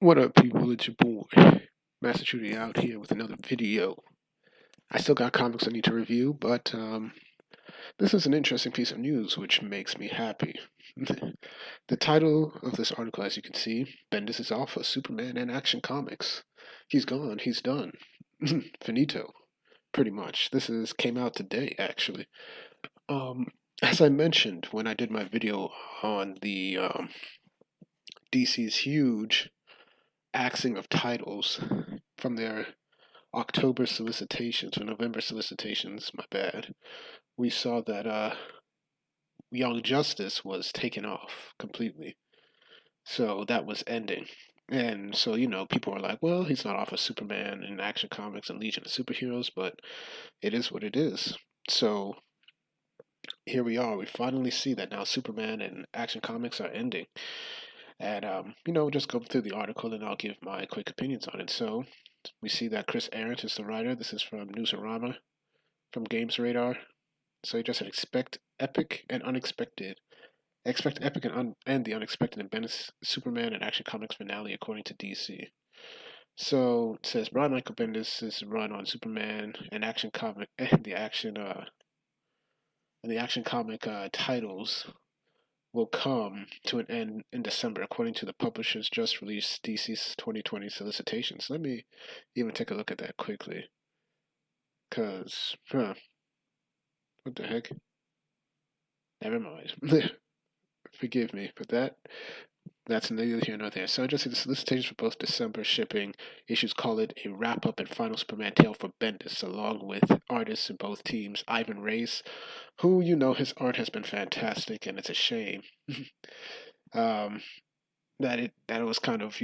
What up, people? It's your boy, Massachusetts out here with another video. I still got comics I need to review, but this is an interesting piece of news which makes me happy. The title of this article, as you can see, Bendis is off of Superman and Action Comics. He's gone. He's done. Finito. Pretty much. This is came out today, actually. Um, as I mentioned when I did my video on the DC's huge axing of titles from their October solicitations or November solicitations, my bad, we saw that Young Justice was taken off completely. So that was ending. And so, people were like, well, he's not off of Superman and Action Comics and Legion of Superheroes, but it is what it is. So here we are. We finally see that now Superman and Action Comics are ending. And, just go through the article and I'll give my quick opinions on it. So we see that Chris Arndt is the writer. This is from Newsarama, from Games Radar. So he just said expect epic and unexpected. Expect epic and the unexpected in Bendis Superman and Action Comics finale, according to DC. So it says Brian Michael Bendis' run on Superman and Action Comic and the Action Comic titles will come to an end in December, according to the publisher's just released DC's 2020 solicitations. Let me even take a look at that quickly, cause what the heck? Never mind. Forgive me for that. That's neither here nor there. So I just see the solicitations for both December shipping issues call it a wrap up and final Superman tale for Bendis, along with artists in both teams, Ivan Reis, who his art has been fantastic, and it's a shame um, that it was kind of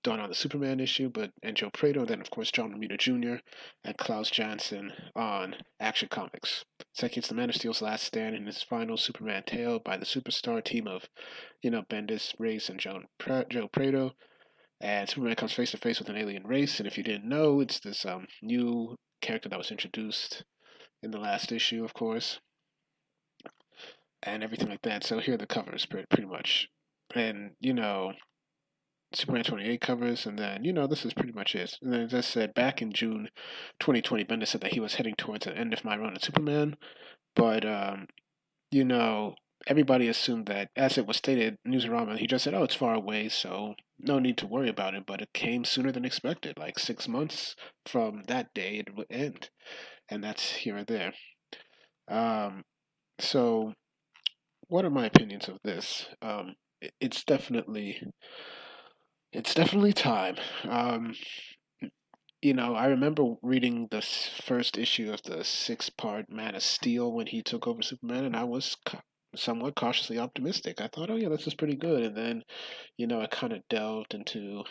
done on the Superman issue, and Joe Prado, and then of course John Romita Jr. and Klaus Janson on Action Comics. Second, it's the Man of Steel's last stand in his final Superman tale by the superstar team of Bendis, Reis, and Joe Prado. And Superman comes face to face with an alien race, and if you didn't know, it's this new character that was introduced in the last issue, of course, and everything like that. So here are the covers, pretty much, and Superman 28 covers, and then, this is pretty much it. And then, as I said, back in June 2020, Bendis said that he was heading towards the end of my run on Superman, but, you know, everybody assumed that, as it was stated, Newsarama, he just said, oh, it's far away, so no need to worry about it, but it came sooner than expected, like 6 months from that day it would end, and that's here and there. Um, so, what are my opinions of this? It's definitely time. I remember reading the first issue of the six-part Man of Steel when he took over Superman, and I was somewhat cautiously optimistic. I thought, oh yeah, this is pretty good, and then, it kind of delved into,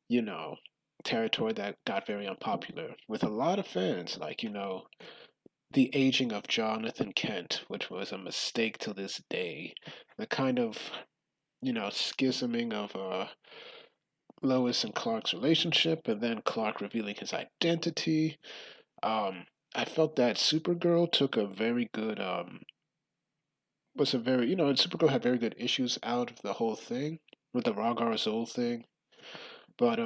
you know, territory that got very unpopular with a lot of fans, like, the aging of Jonathan Kent, which was a mistake to this day. The kind of, schisming of Lois and Clark's relationship, and then Clark revealing his identity. I felt that Supergirl took a very good was a very Supergirl had very good issues out of the whole thing with the Ragar Azul thing, but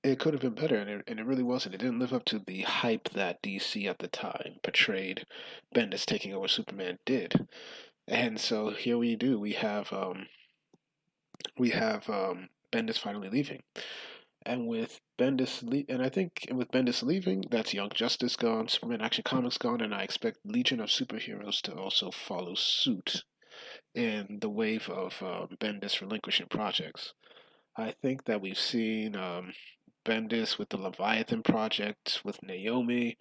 it could have been better, and it really wasn't. It didn't live up to the hype that DC at the time portrayed Bendis taking over Superman did, and so here we do. We have Bendis finally leaving. And with and I think with Bendis leaving, that's Young Justice gone, Superman Action Comics gone, and I expect Legion of Superheroes to also follow suit in the wave of Bendis relinquishing projects. I think that we've seen Bendis with the Leviathan project with Naomi.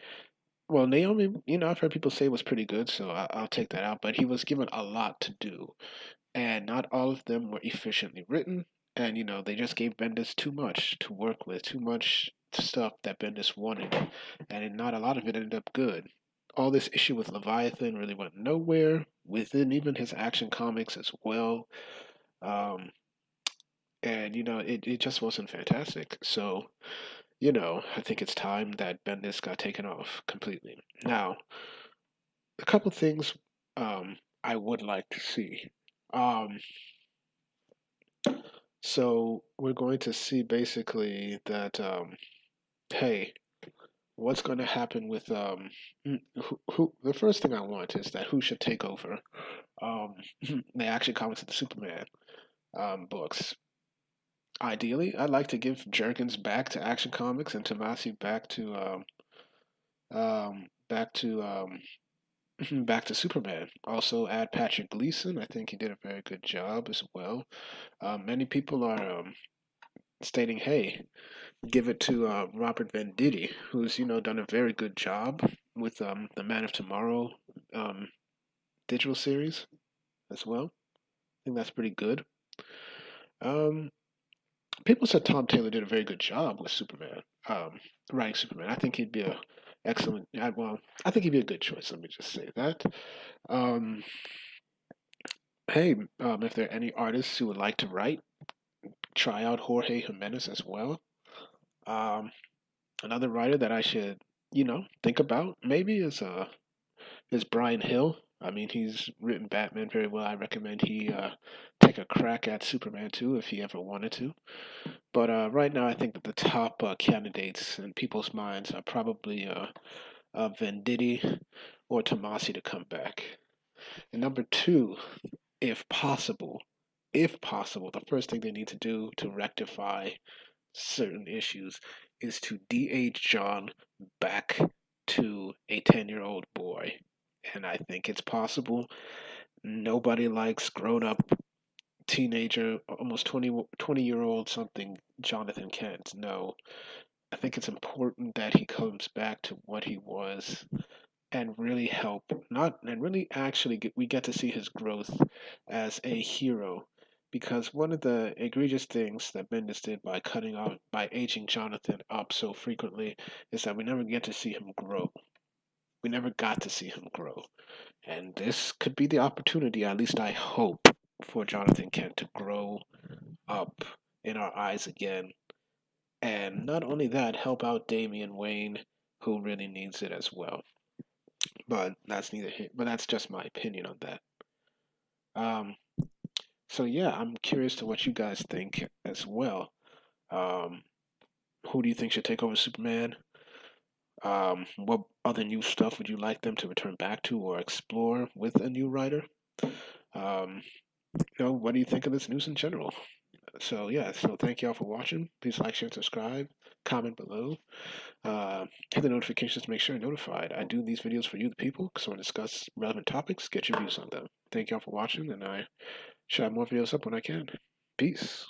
Well, Naomi, I've heard people say it was pretty good, so I'll take that out. But he was given a lot to do, and not all of them were efficiently written. And they just gave Bendis too much to work with, too much stuff that Bendis wanted, and not a lot of it ended up good. All this issue with Leviathan really went nowhere within even his Action Comics as well. Um, and it just wasn't fantastic. So I think it's time that Bendis got taken off completely. Now, a couple things I would like to see. Um, So we're going to see basically that, hey, what's going to happen with who? The first thing I want is that who should take over um, the Action Comics of the Superman books. Ideally, I'd like to give Jerkins back to Action Comics and Tomasi back to back to Superman. Also, add Patrick Gleason. I think he did a very good job as well. Many people are stating, "Hey, give it to Robert Venditti, who's done a very good job with the Man of Tomorrow um, digital series as well. I think that's pretty good." Um, People said Tom Taylor did a very good job with Superman, writing Superman. I think he'd be a excellent. Well, I think he'd be a good choice. Let me just say that. Um, hey, if there are any artists who would like to write, try out Jorge Jimenez as well. Um, Another writer that I should, think about maybe is Brian Hill. I mean, he's written Batman very well. I recommend he take a crack at Superman too if he ever wanted to. But right now, I think that the top candidates in people's minds are probably Venditti or Tomasi to come back. And number two, if possible, the first thing they need to do to rectify certain issues is to de-age John back to a 10-year-old boy. And I think it's possible. Nobody likes grown up teenager, almost 20 year old something, Jonathan Kent. No, I think it's important that he comes back to what he was and really help, not, and really actually we get to see his growth as a hero. Because one of the egregious things that Bendis did by by aging Jonathan up so frequently is that we never get to see him grow. We never got to see him grow. And this could be the opportunity, at least I hope, for Jonathan Kent to grow up in our eyes again. And not only that, help out Damian Wayne, who really needs it as well. But that's neither here. But that's just my opinion on that. Um, so yeah, I'm curious to what you guys think as well. Um, who do you think should take over Superman? What other new stuff would you like them to return back to or explore with a new writer? Um, what do you think of this news in general? So yeah, so thank y'all for watching. Please like, share, and subscribe. Comment below. Hit the notifications to make sure you're notified. I do these videos for you, the people, because I want to discuss relevant topics, get your views on them. Thank y'all for watching, and I should have more videos up when I can. Peace.